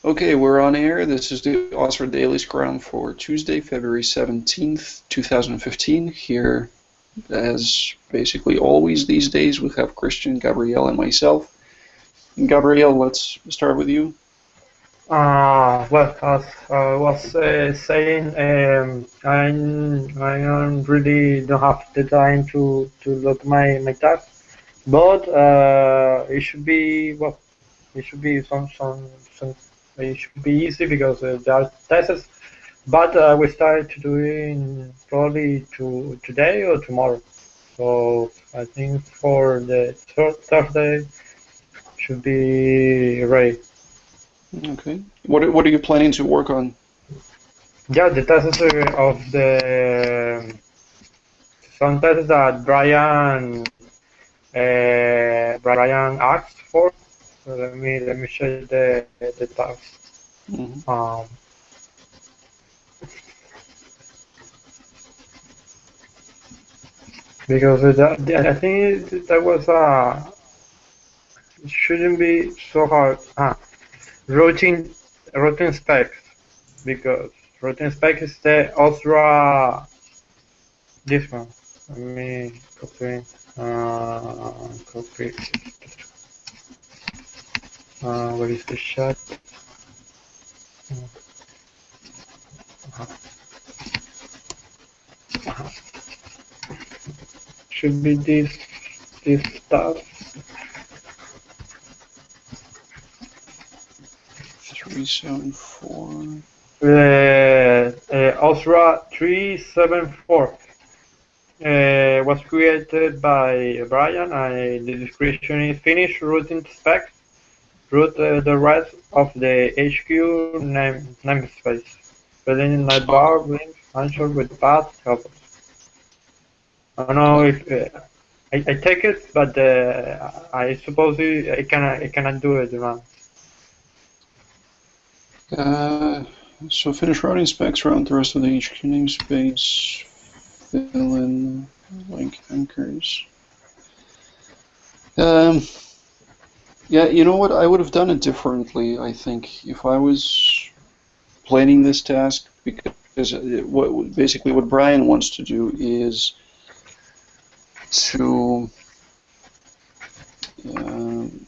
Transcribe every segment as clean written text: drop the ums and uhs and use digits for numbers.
Okay, we're on air. This is the OSRA Daily Scrum for Tuesday, February 17th, 2015. Here, as basically always these days, we have Christian, Gabrielle, and myself. And Gabrielle, let's start with you. Well, as I was saying, I really don't have the time to look my task, but it should be it should be some it should be easy because there are tests. But we started to doing probably today or tomorrow. So I think for the Thursday should be ready. Okay. What are you planning to work on? Yeah, the tests of the some tests that Brian asked for. So let me check the task. Mhm. Um, because I think that was it shouldn't be so hard. Routine routine specs because routine specs is the OSRA this one. Let me copy. What is the chat? Should be this stuff. 374. OSRA 374 was created by Brian. The description is finished routing specs. Route the rest of the HQ namespace. Filling So, nightbar link answer with path helpers. I don't know uh, if I take it, but I suppose I cannot do it, man. uh, so finish routing specs around the rest of the HQ namespace. Fill in link anchors. Um, Yeah, you know what? I would have done it differently, I think, if I was planning this task, because basically what Brian wants to do is to um,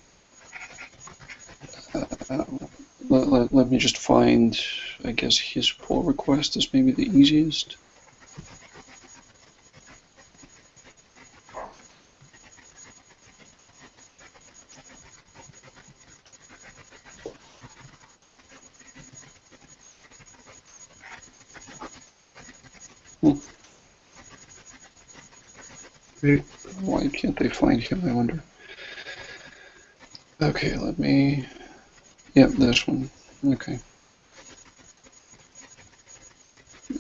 uh, let me just find, I guess his pull request is maybe the easiest. Hmm, why can't they find him, I wonder? Okay, let me, yeah, this one. Okay.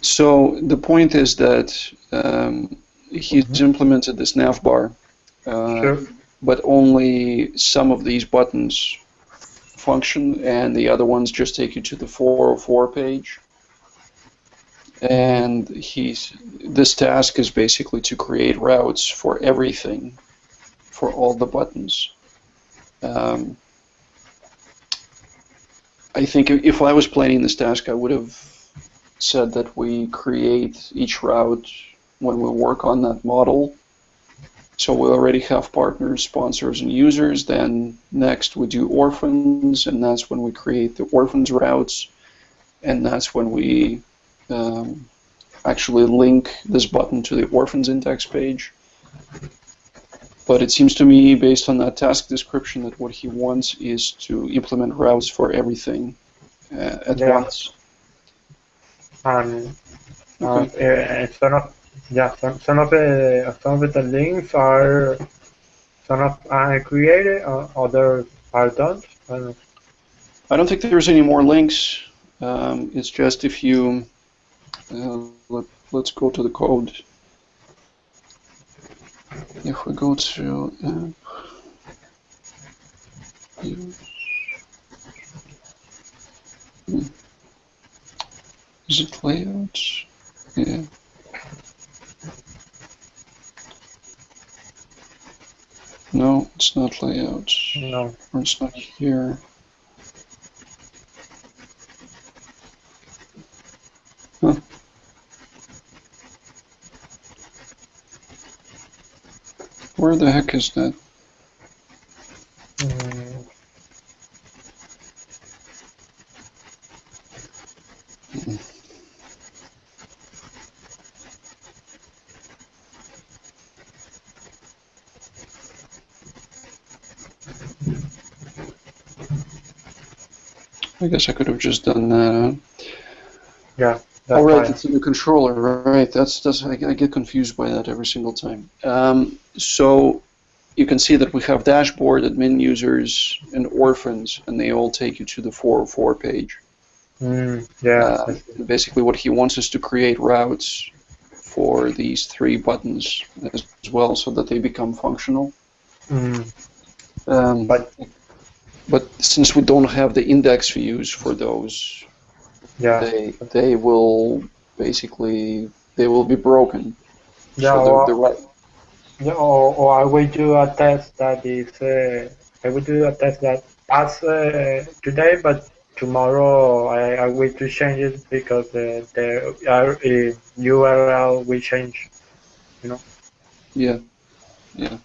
So the point is that he's Mhm. implemented this navbar, uh, Sure. but only some of these buttons function, and the other ones just take you to the 404 page. Mhm. And this task is basically to create routes for everything, for all the buttons. Um, I think if I was planning this task, I would have said that we create each route when we work on that model. So we already have partners, sponsors, and users. Then next we do orphans, and that's when we create the orphans routes, and that's when we um, actually link this button to the orphans index page. But it seems to me, based on that task description, that what he wants is to implement routes for everything at Yeah. once. And Okay. some of yeah some of the links are some of created, others are don't. I don't think there's any more links. It's just if you let's go to the code. If we go to is it layout? Yeah. No, it's not layout. No. Or it's not here. Where the heck is that? Mm, I guess I could have just done that. yeah, All that's right, fine. it's in the controller, right? That's I get confused by that every single time. So you can see that we have dashboard, admin users, and orphans, and they all take you to the 404 page. Yeah, I see. Basically, what he wants is to create routes for these three buttons as well, so that they become functional. Mm, Um, but but since we don't have the index views for those, yeah, they will basically they will be broken. yeah, So the right. yeah, or I will do a test that is, I will do a test that pass today, but tomorrow I will to change it because the URL will change, you know. Yeah, yeah.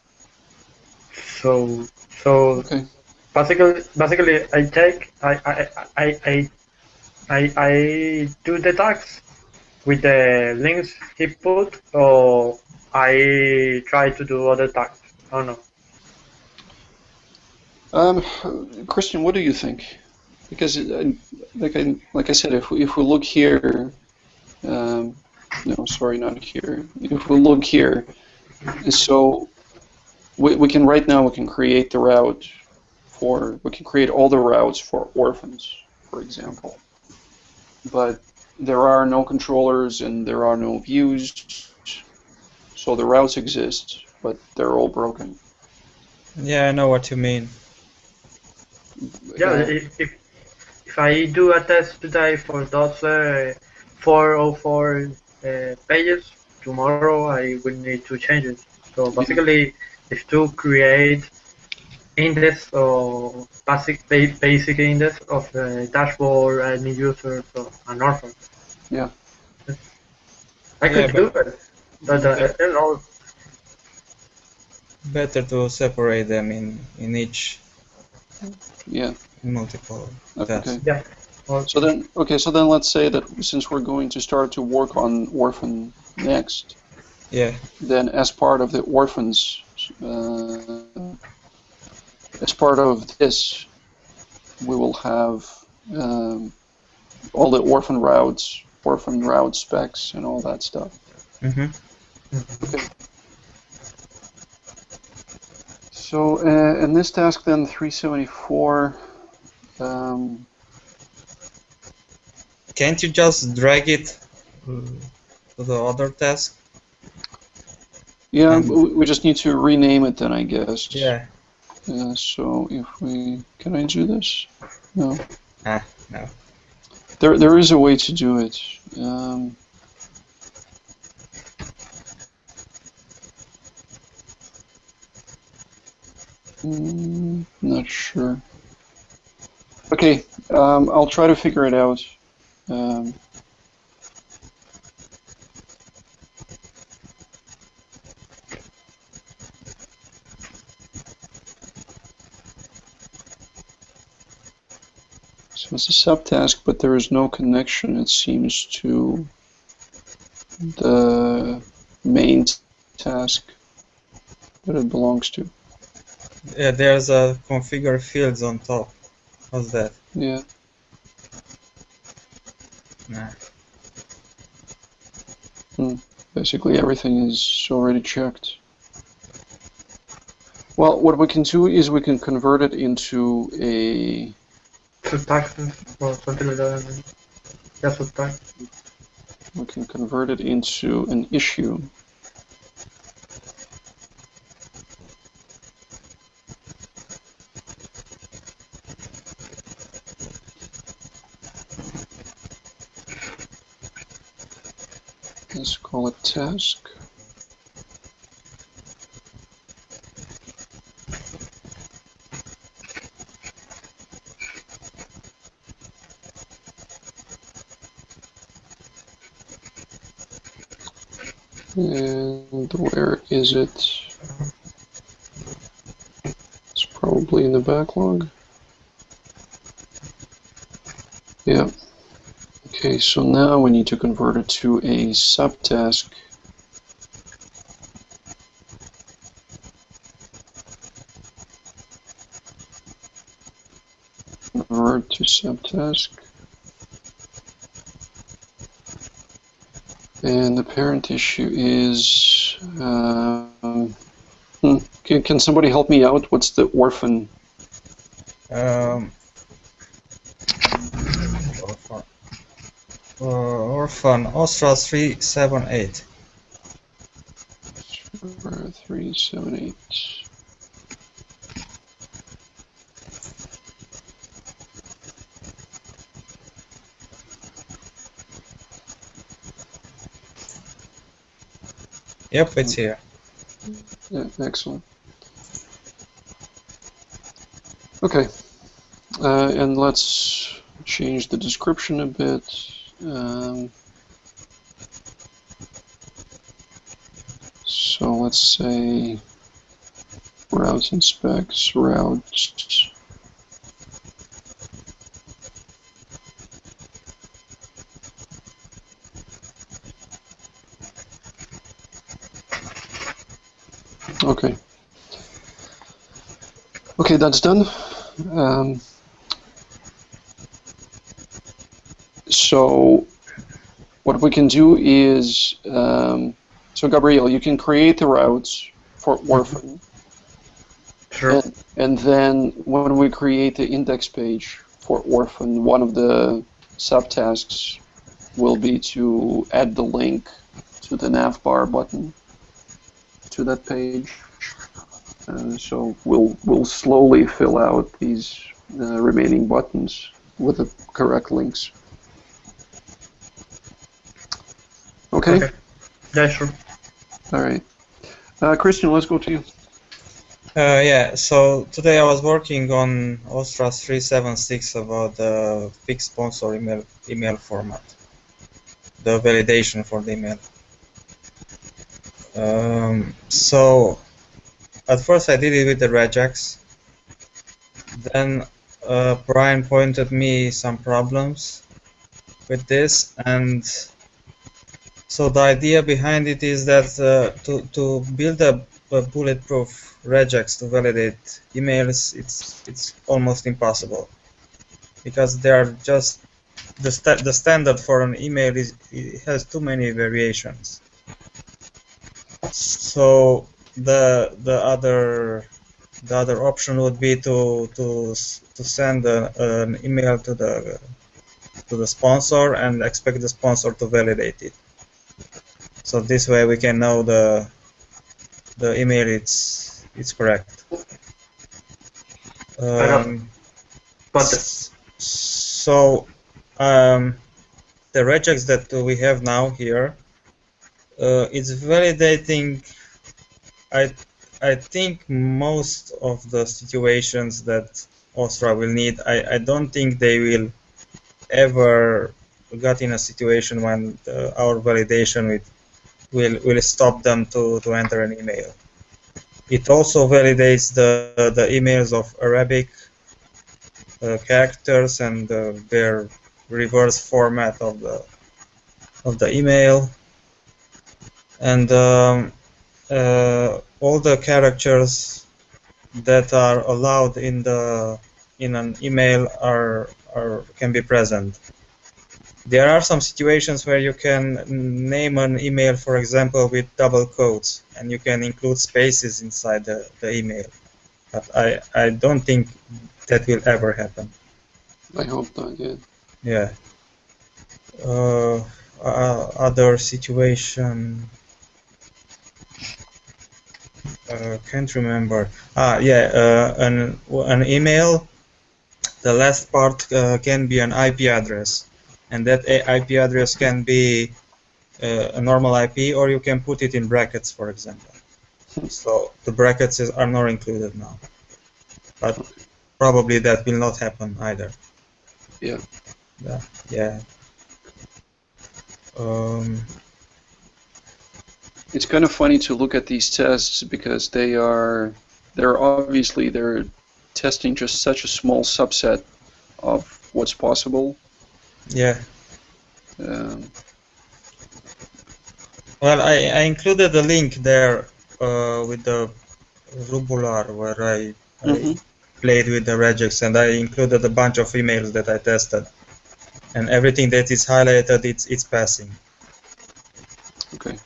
So so Okay. basically I do the tags with the links he put, or I try to do other tags. I don't know. Christian, what do you think? Because like I said, if we look here, no, sorry, not here. If we look here, so we can right now we can create the route we can create all the routes for orphans, for example. But there are no controllers and there are no views, so the routes exist, but they're all broken. Yeah, I know what you mean. Yeah, Uh, if I do a test today for those 404 pages, tomorrow I will need to change it. So yeah, basically, if to create index or basic index of the dashboard and users or an orphan. yeah, I Yeah, could do but it, but I don't know. better to separate them in each yeah. multiple Okay. tasks. Yeah. So Okay. then, okay, so then let's say that since we're going to start to work on orphan next, Yeah, then as part of the orphans, as part of this, we will have um, all the orphan route specs, and all that stuff. mm-hmm. Okay. So in this task, then 374. Um, Can't you just drag it to the other task? yeah, And we just need to rename it then, I guess. yeah, So if can I do this? No. no. There is a way to do it. Not sure. Okay, I'll try to figure it out. Um, so it's a subtask, but there is no connection, it seems, to the main task that it belongs to. Yeah, there's a configure fields on top. What's that? Yeah. Nah. Basically, everything is already checked. Well, what we can do is we can convert it into a Subtaxes or something like that. Yeah, subtax. we can convert it into an issue. Let's call it task. And where is it? correctly in the backlog. Yeah. Okay, so now we need to convert it to a subtask. Convert to subtask. And the parent issue is, can somebody help me out? What's the orphan? Orphan OSRA 378. 378. Yep, it's here. Yeah, excellent. Okay, and let's change the description a bit. So let's say routes and specs, routes. Okay. Okay, that's done. So what we can do is, so Gabriel, you can create the routes for orphan. Sure. And then when we create the index page for orphan, one of the subtasks will be to add the link to the navbar button to that page. So we'll slowly fill out these remaining buttons with the correct links. Okay? Yeah, sure. All right. Christian, let's go to you. Yeah, so today I was working on OSRA 376 about the fixed sponsor email format, the validation for the email. So at first I did it with the regex. Then Brian pointed me some problems with this, and so the idea behind it is that to build a bulletproof regex to validate emails, it's almost impossible, because they are just the standard for an email it has too many variations. So the other option would be to send an email to the sponsor and expect the sponsor to validate it. So this way we can know the email it's correct. So the regex that we have now here, it's validating. I think most of the situations that OSRA will need. I don't think they will ever got in a situation when our validation will stop them to enter an email. It also validates the emails of Arabic characters and their reverse format of the email, and all the characters that are allowed in an email can be present. There are some situations where you can name an email, for example, with double quotes, and you can include spaces inside the email. But I don't think that will ever happen. I hope not, yeah. Yeah. Other situation, can't remember. Yeah, an email, the last part can be an IP address, and that IP address can be a normal IP, or you can put it in brackets, for example. So the brackets are not included now, but probably that will not happen either. Yeah. Yeah. It's kind of funny to look at these tests because they're obviously testing just such a small subset of what's possible. Yeah. Um, Well, I included a link there with the Rubular where I mhm. played with the regex, and I included a bunch of emails that I tested, and everything that is highlighted, it's passing. Okay.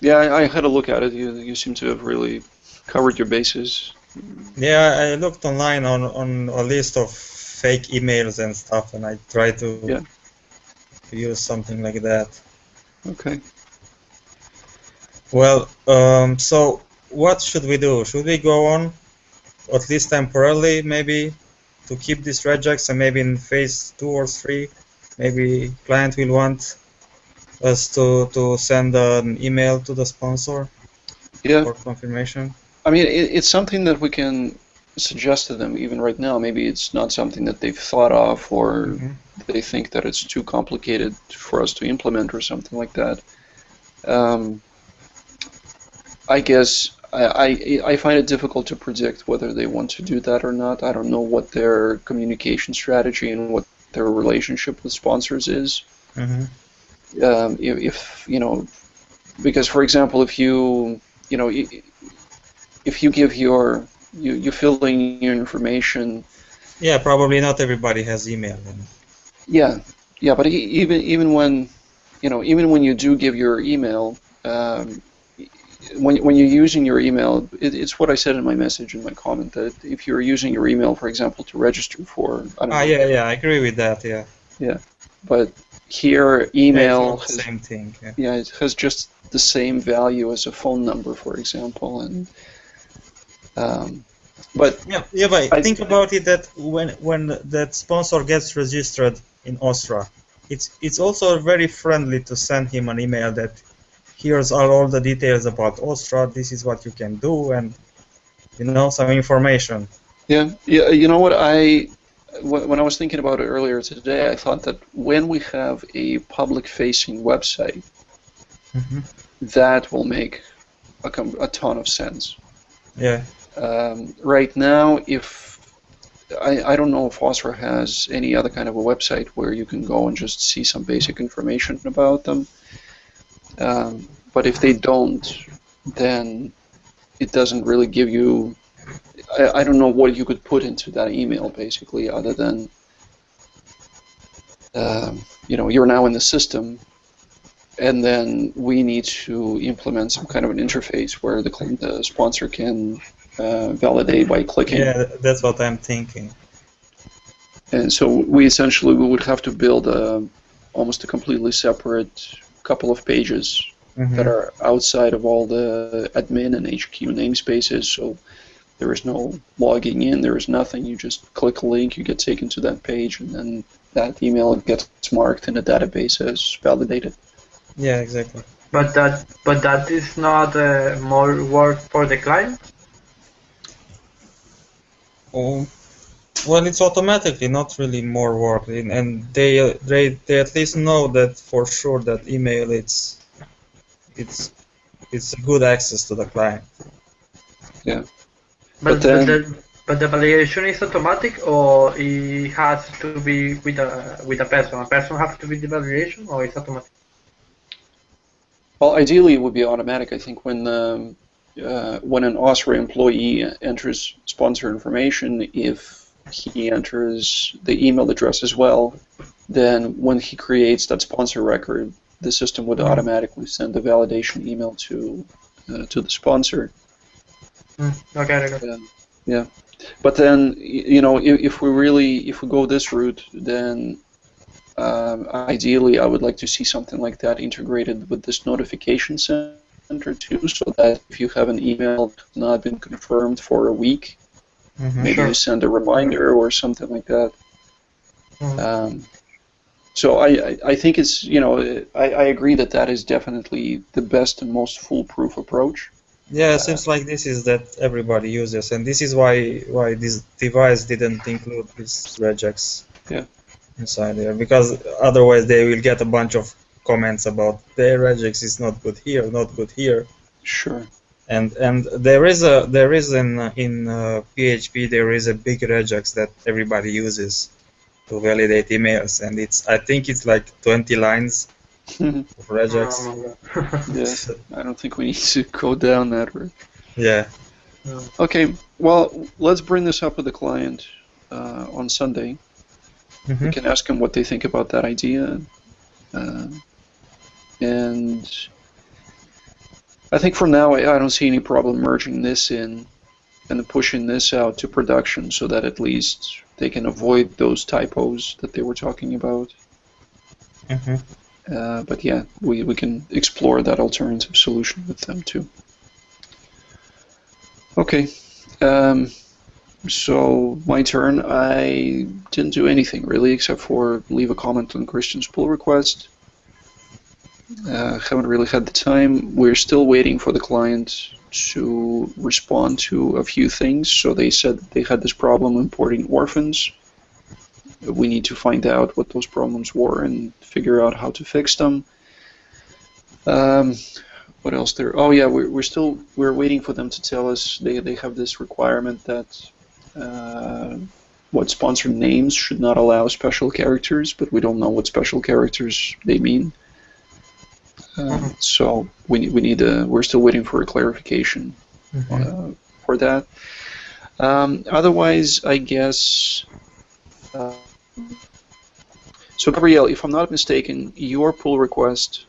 Yeah, I had a look at it. You seem to have really covered your bases. Yeah, I looked online on a list of fake emails and stuff, and I tried to use something like that. Okay. Well, so what should we do? Should we go on, at least temporarily, maybe, to keep this regex, and maybe in phase 2 or 3, maybe client will want us to send an email to the sponsor for confirmation? I mean, it's something that we can suggest to them even right now. Maybe it's not something that they've thought of, or they think that it's too complicated for us to implement or something like that. I guess I find it difficult to predict whether they want to do that or not. I don't know what their communication strategy and what their relationship with sponsors is. If you know, because for example, if you give you fill in your information. Yeah, probably not everybody has email then. Yeah, but even when you do give your email, when you're using your email, it's what I said in my message, in my comment, that if you're using your email, for example, to register for, I don't know. Yeah, I agree with that. Yeah, but here email has the same thing. Yeah, it has just the same value as a phone number, for example, and but think about it, that when that sponsor gets registered in OSRA, it's also very friendly to send him an email that here's all the details about OSRA, this is what you can do, and some information. Yeah, you know what, when I was thinking about it earlier today, I thought that when we have a public-facing website, that will make a ton of sense. Yeah. Right now, I don't know if OSRA has any other kind of a website where you can go and just see some basic information about them. But if they don't, then it doesn't really give you. I don't know what you could put into that email, basically, other than you're now in the system, and then we need to implement some kind of an interface where the sponsor can validate by clicking. Yeah, that's what I'm thinking. And so we would have to build almost a completely separate couple of pages that are outside of all the admin and HQ namespaces. So there is no logging in, there is nothing. You just click a link, you get taken to that page, and then that email gets marked in the database as validated. Yeah, exactly. But that is not more work for the client? Oh, well, it's automatically not really more work, and they at least know that for sure that email it's a good access to the client. Yeah. But the validation is automatic, or it has to be with a person? A person has to be the validation, or it's automatic? Well, ideally it would be automatic. I think when an OSRA employee enters sponsor information, if he enters the email address as well, then when he creates that sponsor record, the system would automatically send the validation email to the sponsor. Okay. Yeah, but then if we go this route, then ideally I would like to see something like that integrated with this notification center too, so that if you have an email that's not been confirmed for a week, maybe you send a reminder or something like that. So I think it's I agree that is definitely the best and most foolproof approach. Yeah, it seems like this is that everybody uses, and this is why this device didn't include this regex inside there, because otherwise they will get a bunch of comments about their regex is not good here, not good here. Sure. And there is in PHP there is a big regex that everybody uses to validate emails, and I think it's like 20 lines of regex. Yeah, I don't think we need to go down that route. Yeah. Okay, well, let's bring this up with the client on Sunday. We can ask them what they think about that idea. And I think for now, I don't see any problem merging this in and pushing this out to production so that at least they can avoid those typos that they were talking about. But yeah, we can explore that alternative solution with them too. Okay, so my turn. I didn't do anything really except for leave a comment on Christian's pull request. Haven't really had the time. We're still waiting for the client to respond to a few things. So they said that they had this problem importing orphans. We need to find out what those problems were and figure out how to fix them. What else there? Oh yeah, we're waiting for them to tell us. They have this requirement that what sponsored names should not allow special characters, but we don't know what special characters they mean. So we're still waiting for a clarification for that. Otherwise, I guess. So Gabrielle, if I'm not mistaken, your pull request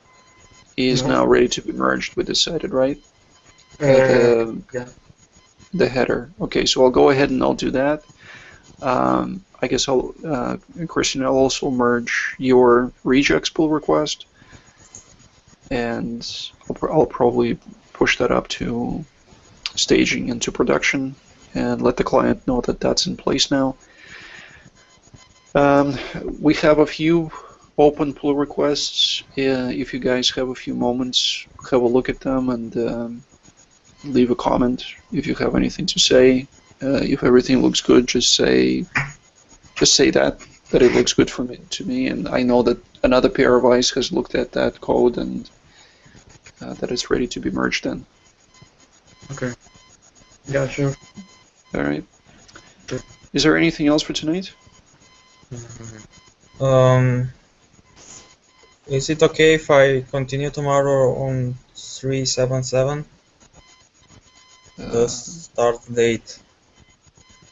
is now ready to be merged with decided, right? Yeah. The header. Okay, so I'll go ahead and I'll do that. I guess Christian, I'll also merge your regex pull request, and I'll probably push that up to staging into production and let the client know that that's in place now. We have a few open pull requests. If you guys have a few moments, have a look at them and leave a comment if you have anything to say. If everything looks good, just say that it looks good to me, and I know that another pair of eyes has looked at that code and that it's ready to be merged in. Okay. Yeah, sure. All right. Is there anything else for tonight? Is it okay if I continue tomorrow on 377? The start date,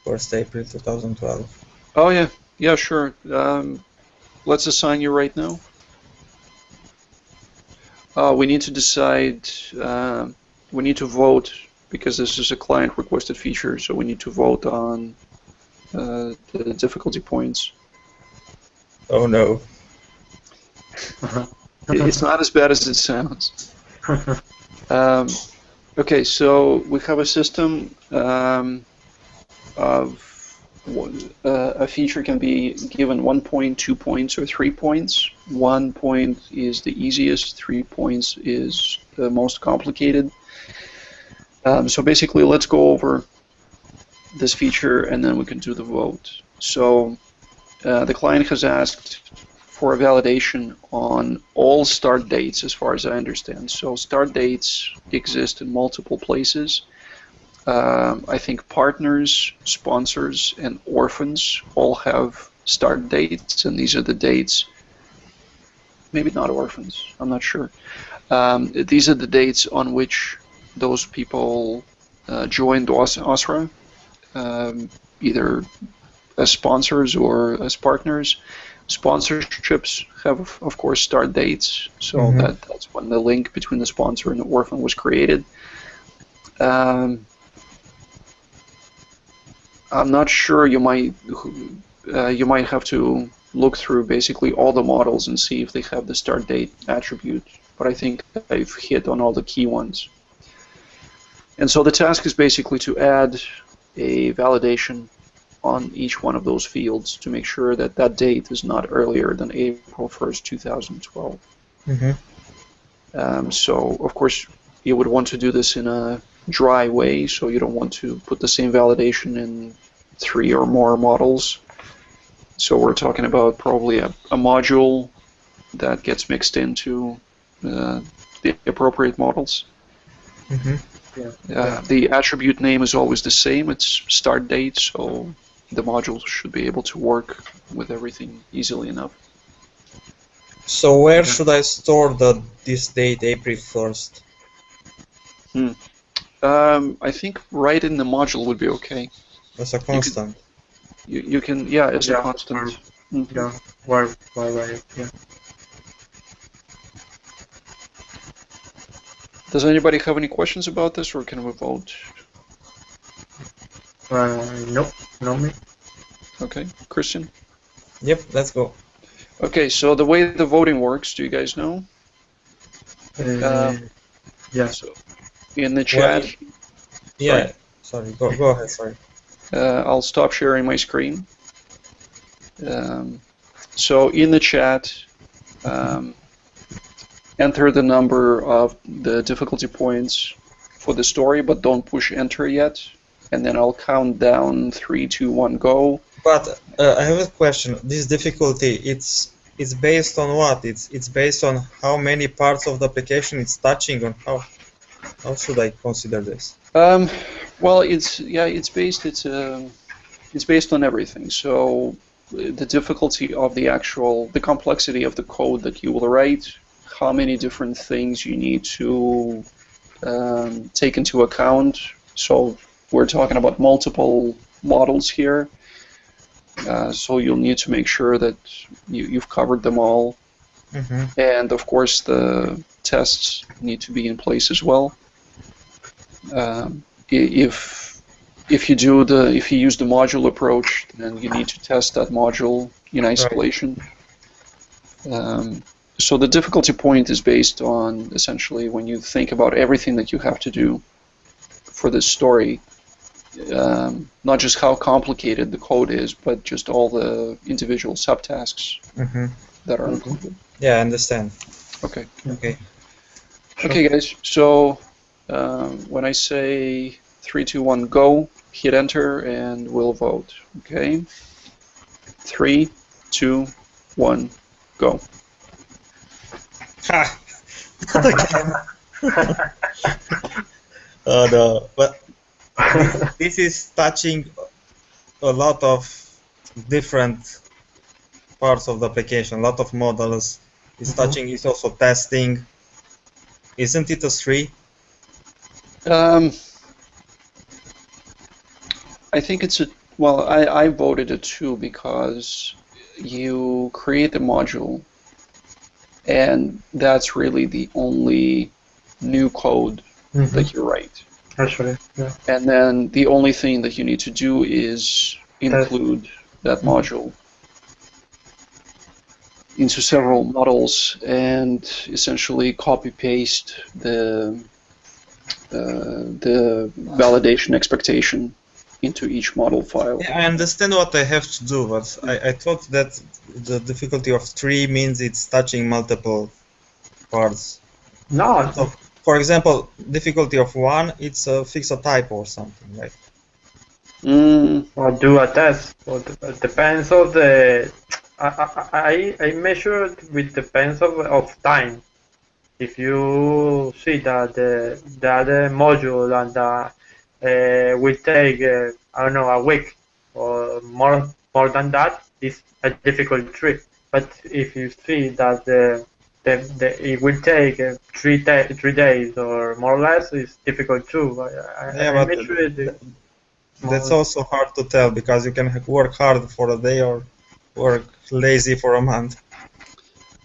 1st April 2012. Oh yeah, sure. Let's assign you right now. We need to decide. We need to vote because this is a client requested feature, so we need to vote on the difficulty points. Oh no. It's not as bad as it sounds. Okay, so we have a system of a feature can be given 1 point, 2 points, or 3 points. 1 point is the easiest, 3 points is the most complicated. So basically, let's go over this feature and then we can do the vote. So the client has asked for a validation on all start dates as far as I understand. So start dates exist in multiple places. I think partners, sponsors, and orphans all have start dates, and these are the dates. Maybe not orphans, I'm not sure. These are the dates on which those people joined OSRA, either as sponsors or as partners. Sponsorships have, of course, start dates, so that's when the link between the sponsor and the orphan was created. I'm not sure. You might have to look through basically all the models and see if they have the start date attribute, but I think I've hit on all the key ones. And so the task is basically to add a validation on each one of those fields to make sure that that date is not earlier than April 1st, 2012. So, of course, you would want to do this in a dry way, so you don't want to put the same validation in 3 or more models. So we're talking about probably a module that gets mixed into the appropriate models. The attribute name is always the same. It's start date, so the module should be able to work with everything easily enough. So where should I store this date, April 1st? I think right in the module would be okay. As a constant. You can, yeah, as a constant. Yeah, where, yeah. Does anybody have any questions about this, or can we vote? Nope, no me. Okay, Christian? Yep, let's go. Okay, so the way the voting works, do you guys know? Yeah. So in the chat. Well, yeah, sorry, go ahead, sorry. I'll stop sharing my screen. So in the chat, enter the number of the difficulty points for the story, but don't push enter yet. And then I'll count down 3, 2, 1, go. But I have a question. This difficulty, it's based on what? It's based on how many parts of the application it's touching, on how should I consider this? Well, it's based on everything. So the difficulty of the complexity of the code that you will write, how many different things you need to take into account. So we're talking about multiple models here. So you'll need to make sure that you've covered them all. Mm-hmm. And of course the tests need to be in place as well. If you use the module approach, then you need to test that module in isolation. Right. So the difficulty point is based on essentially when you think about everything that you have to do for this story, not just how complicated the code is, but just all the individual subtasks that are included. Yeah, I understand. Okay. Okay. Okay, guys. So when I say 3, 2, 1, go, hit enter, and we'll vote. Okay. 3, 2, 1, go. Ha! Again. Oh no, but this is touching a lot of different parts of the application, a lot of models. It's touching, it's also testing. Isn't it a 3? I think it's a, well, I voted a 2 because you create the module, and that's really the only new code that you write. Actually, yeah. And then the only thing that you need to do is include that module into several models and essentially copy-paste the validation expectation into each model file. Yeah, I understand what I have to do, but I thought that the difficulty of 3 means it's touching multiple parts. No. So, for example, difficulty of 1, it's fix a typo or something, right? Or do a test. Or it depends on the. I measured with depends of time. If you see that the other module and will take I don't know, a week or more than that, it's a difficult 3. But if you see that it will take 3 days or more or less, it's difficult too. I measured it. That's also hard to tell because you can work hard for a day or work lazy for a month.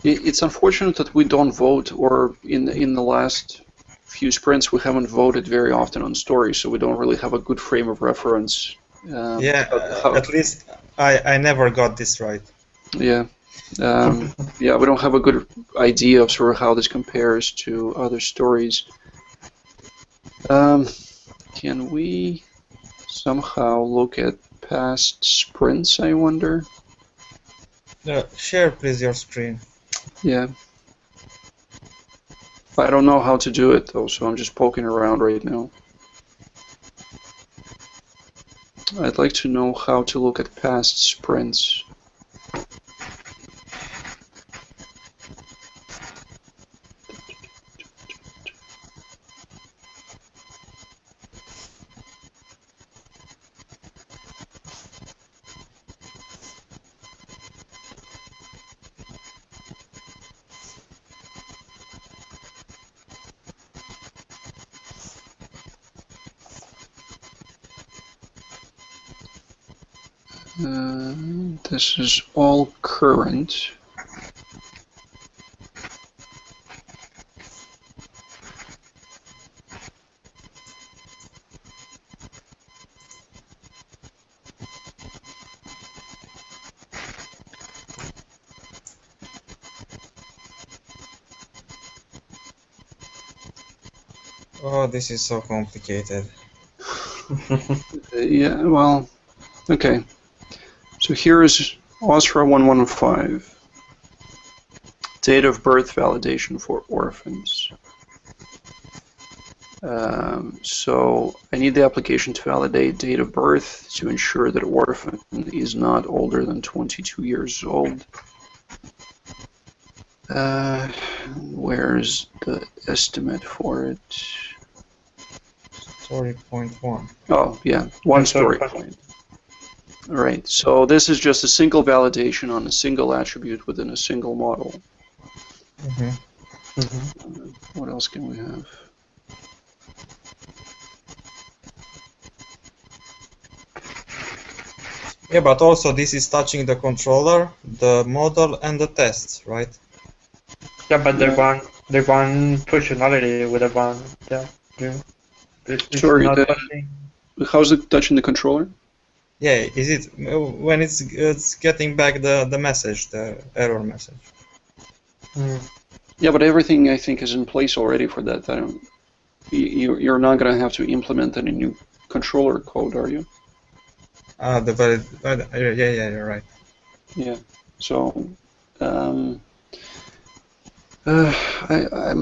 It's unfortunate that we don't vote, or in the last few sprints we haven't voted very often on stories, so we don't really have a good frame of reference. At least I never got this right. Yeah. Yeah, we don't have a good idea of sort of how this compares to other stories. Can we somehow look at past sprints, I wonder? Share please your screen. Yeah. I don't know how to do it though, so I'm just poking around right now. I'd like to know how to look at past sprints. This is all current. Oh, this is so complicated. Yeah, well, okay. So here is OSRA 115, date of birth validation for orphans. So I need the application to validate date of birth to ensure that orphan is not older than 22 years old. Where's the estimate for it? Story point 1. Oh, yeah, one story point. All right, so this is just a single validation on a single attribute within a single model. What else can we have? Yeah, but also this is touching the controller, the model, and the test, right? Yeah, but the one functionality with the one, it's Sorry, not touching. how's it touching the controller? Yeah, is it when it's getting back the message, the error message? Yeah, but everything I think is in place already for that. You're not going to have to implement any new controller code, are you? Yeah, you're right. Yeah. So I'm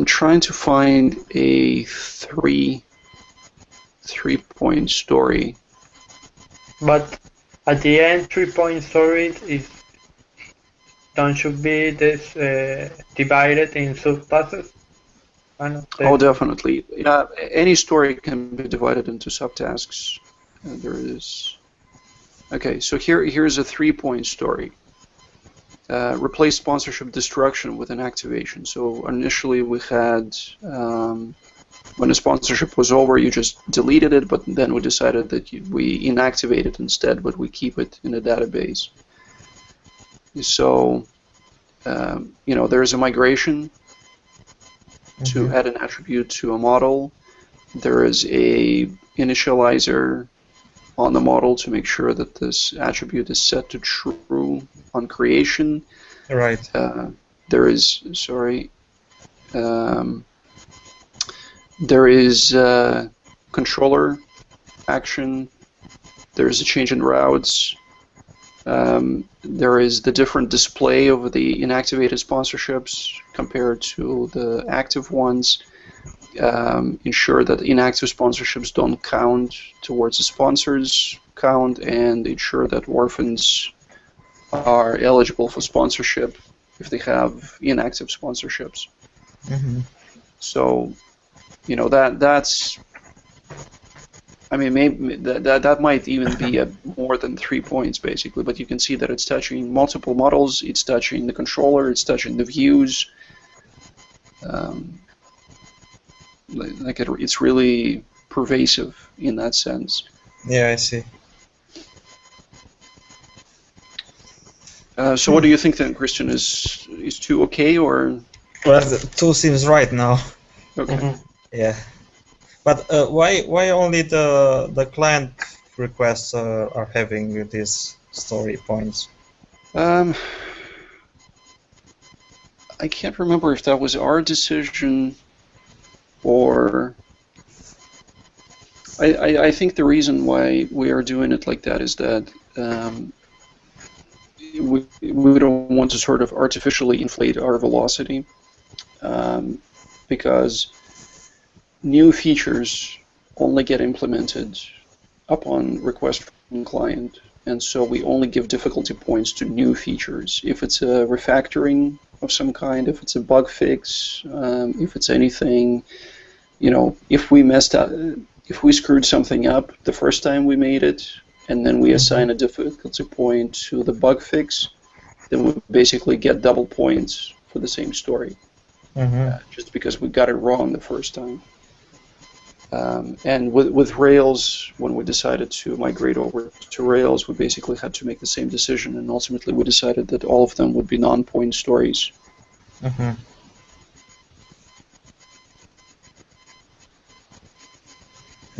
trying to find a three-point story. But at the end, 3-point story should be this divided in subclasses. Oh, definitely. Yeah, any story can be divided into subtasks. There is. Okay, so here's a 3-point story. Replace sponsorship destruction with an activation. So initially we had, when the sponsorship was over, you just deleted it, but then we decided that we inactivate it instead, but we keep it in a database. So, there is a migration to add an attribute to a model. There is a initializer on the model to make sure that this attribute is set to true on creation. Right. There is, there is controller action. There is a change in routes. There is the different display of the inactivated sponsorships compared to the active ones. Ensure that inactive sponsorships don't count towards the sponsors count, and ensure that orphans are eligible for sponsorship if they have inactive sponsorships. So, that's. I mean, maybe that might even be more than 3 points, basically. But you can see that it's touching multiple models. It's touching the controller. It's touching the views. It's really pervasive in that sense. Yeah, I see. So what do you think then, Christian? Is 2 okay, or? Well, the 2 seems right now. Okay. Yeah. But why only the client requests are having these story points? I can't remember if that was our decision or I think the reason why we are doing it like that is that we don't want to sort of artificially inflate our velocity because new features only get implemented upon request from the client, and so we only give difficulty points to new features. If it's a refactoring of some kind, if it's a bug fix, if it's anything, if we messed up, if we screwed something up the first time we made it, and then we assign a difficulty point to the bug fix, then we basically get double points for the same story, just because we got it wrong the first time. And with Rails, when we decided to migrate over to Rails, we basically had to make the same decision, and ultimately we decided that all of them would be non-point stories. Mm-hmm.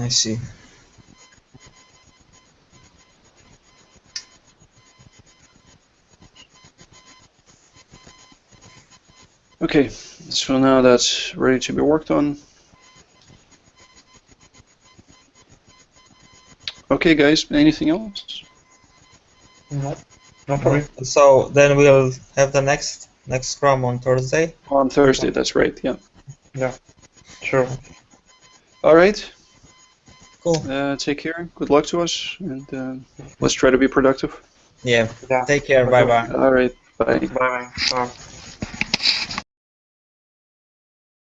I see. Okay, so now that's ready to be worked on. Okay, guys, anything else? No, not for me. So then we'll have the next Scrum on Thursday. On Thursday, that's right, yeah. Yeah, sure. All right, Cool. take care, good luck to us, and let's try to be productive. Yeah. Yeah. Take care. Bye bye. All right, bye. Bye. Bye.